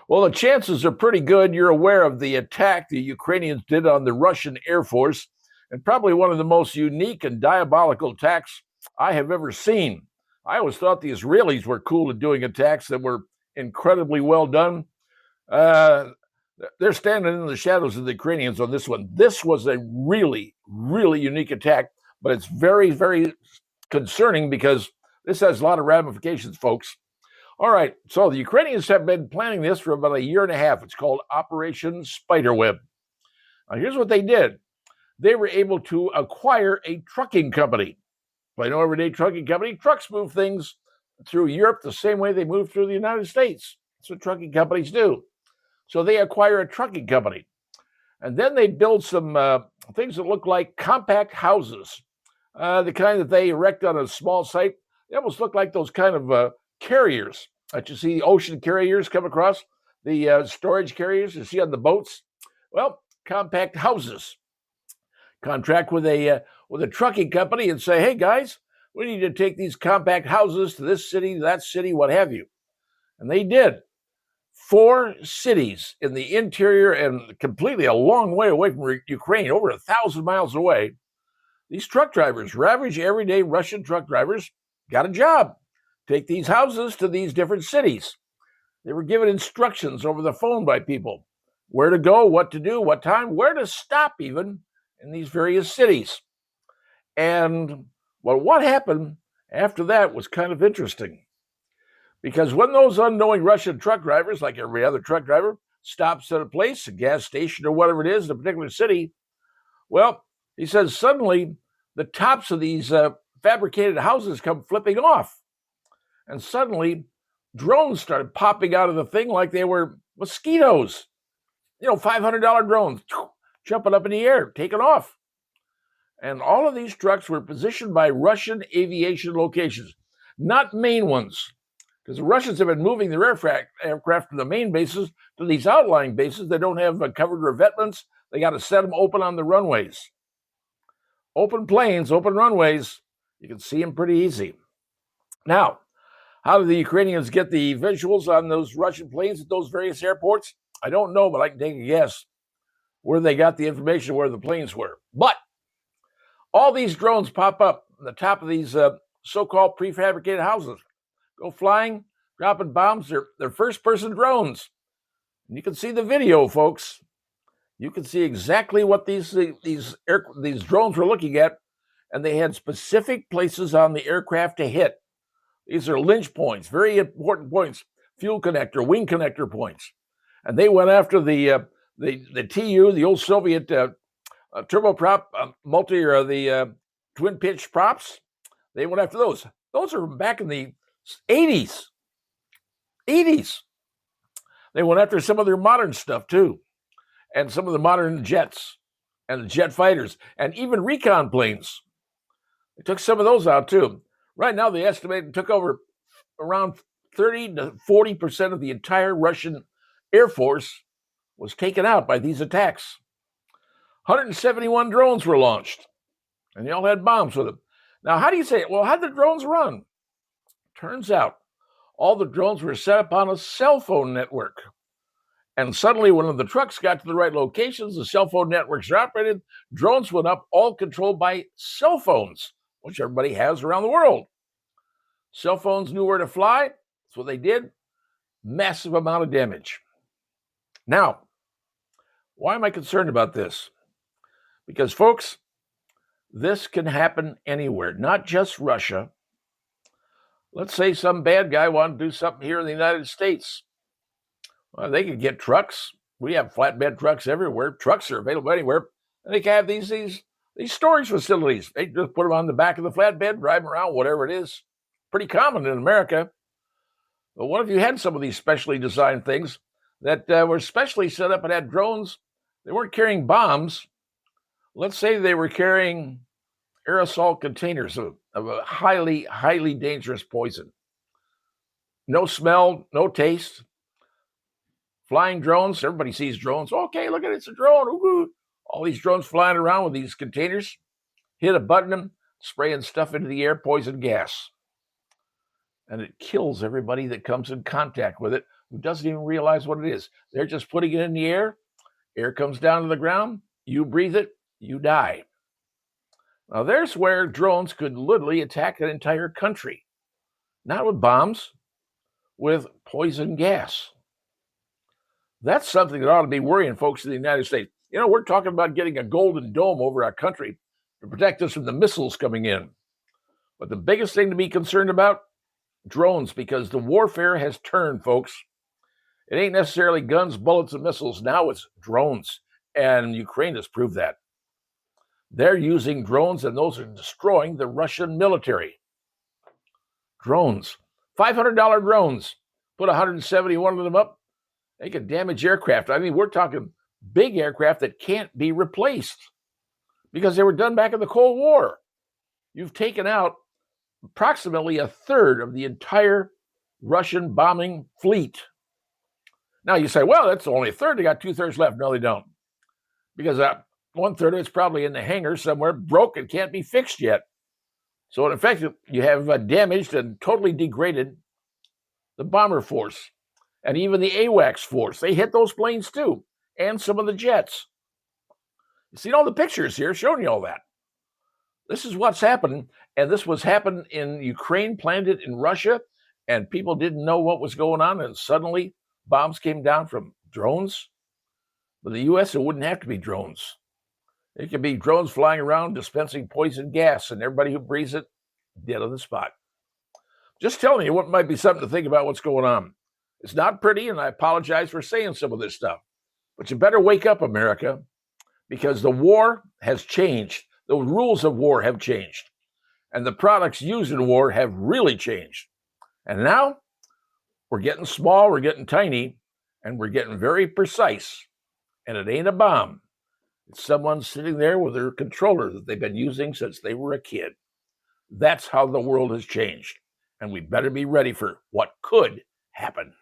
Well, the chances are pretty good you're aware of the attack the Ukrainians did on the Russian Air Force, and probably one of the most unique and diabolical attacks I have ever seen. I always thought the Israelis were cool at doing attacks that were incredibly well done. Uh, they're standing in the shadows of the Ukrainians on this one. This was a really, really unique attack, but it's very, very concerning because this has a lot of ramifications, folks. All right, so the Ukrainians have been planning this for about a year and a half. It's called Operation Spiderweb. Now, here's what they did. They were able to acquire a trucking company. By no everyday trucking company, trucks move things through Europe the same way they move through the United States. That's what trucking companies do. So they acquire a trucking company. And then they build some things that look like compact houses, the kind that they erect on a small site. They almost look like those kind of carriers that you see ocean carriers come across, the storage carriers you see on the boats. Well, compact houses. Contract with a trucking company and say, hey guys, we need to take these compact houses to this city, that city, what have you. And they did. 4 cities in the interior and completely a long way away from Ukraine, over 1,000 miles away. These truck drivers, average everyday Russian truck drivers, got a job. Take these houses to these different cities. They were given instructions over the phone by people, where to go, what to do, what time, where to stop even in these various cities. And well, what happened after that was kind of interesting. Because when those unknowing Russian truck drivers, like every other truck driver, stops at a place, a gas station or whatever it is in a particular city, well, he says suddenly the tops of these fabricated houses come flipping off. And suddenly drones started popping out of the thing like they were mosquitoes. $500 drones jumping up in the air, taking off. And all of these trucks were positioned by Russian aviation locations, not main ones. Because the Russians have been moving their aircraft from the main bases to these outlying bases. They don't have covered revetments. They got to set them open on the runways. Open planes, open runways, you can see them pretty easy. Now, how do the Ukrainians get the visuals on those Russian planes at those various airports? I don't know, but I can take a guess where they got the information where the planes were. But all these drones pop up on the top of these so-called prefabricated houses. Go flying, dropping bombs. They're first-person drones. And you can see the video, folks. You can see exactly what these drones were looking at, and they had specific places on the aircraft to hit. These are lynch points, very important points, fuel connector, wing connector points. And they went after the TU, the old Soviet turboprop the twin pitch props. They went after those. Those are back in the 80s. They went after some of their modern stuff too, and some of the modern jets and the jet fighters and even recon planes. They took some of those out too. Right now, they estimate it took over around 30 to 40% of the entire Russian Air Force was taken out by these attacks. 171 drones were launched, and they all had bombs with them. Now, how do you say it? Well, how did the drones run? Turns out all the drones were set up on a cell phone network. And suddenly, when the trucks got to the right locations, the cell phone networks are operated, drones went up, all controlled by cell phones, which everybody has around the world. Cell phones knew where to fly. That's what they did. Massive amount of damage. Now, why am I concerned about this? Because, folks, this can happen anywhere, not just Russia. Let's say some bad guy wanted to do something here in the United States. Well, they could get trucks. We have flatbed trucks everywhere. Trucks are available anywhere. And they can have these storage facilities. They just put them on the back of the flatbed, drive them around, whatever it is. Pretty common in America. But what if you had some of these specially designed things that were specially set up and had drones? They weren't carrying bombs. Let's say they were carrying aerosol containers of a highly, highly dangerous poison. No smell, no taste. Flying drones, everybody sees drones. Okay, look at it, it's a drone. Ooh. All these drones flying around with these containers, hit a button, spraying stuff into the air, poison gas. And it kills everybody that comes in contact with it, who doesn't even realize what it is. They're just putting it in the air. Air comes down to the ground. You breathe it, you die. Now, there's where drones could literally attack an entire country, not with bombs, with poison gas. That's something that ought to be worrying folks in the United States. You know, we're talking about getting a golden dome over our country to protect us from the missiles coming in. But the biggest thing to be concerned about, drones, because the warfare has turned, folks. It ain't necessarily guns, bullets, and missiles. Now it's drones. And Ukraine has proved that. They're using drones, and those are destroying the Russian military. Drones. $500 drones. Put 171 of them up. They can damage aircraft. I mean, we're talking big aircraft that can't be replaced because they were done back in the Cold War. You've taken out approximately a third of the entire Russian bombing fleet. Now you say, well, that's only a third. They got 2/3 left. No, they don't. Because 1/3 of it's probably in the hangar somewhere, broke and can't be fixed yet. So in effect, you have damaged and totally degraded the bomber force and even the AWACS force. They hit those planes too, and some of the jets. You see all the pictures here showing you all that. This is what's happening, and this was happening in Ukraine, planned it in Russia, and people didn't know what was going on, and suddenly bombs came down from drones. But the U.S., it wouldn't have to be drones. It could be drones flying around dispensing poison gas, and everybody who breathes it, dead on the spot. Just telling you what might be something to think about what's going on. It's not pretty, and I apologize for saying some of this stuff. But you better wake up, America, because the war has changed. The rules of war have changed. And the products used in war have really changed. And now we're getting small, we're getting tiny, and we're getting very precise. And it ain't a bomb. It's someone sitting there with their controller that they've been using since they were a kid. That's how the world has changed. And we better be ready for what could happen.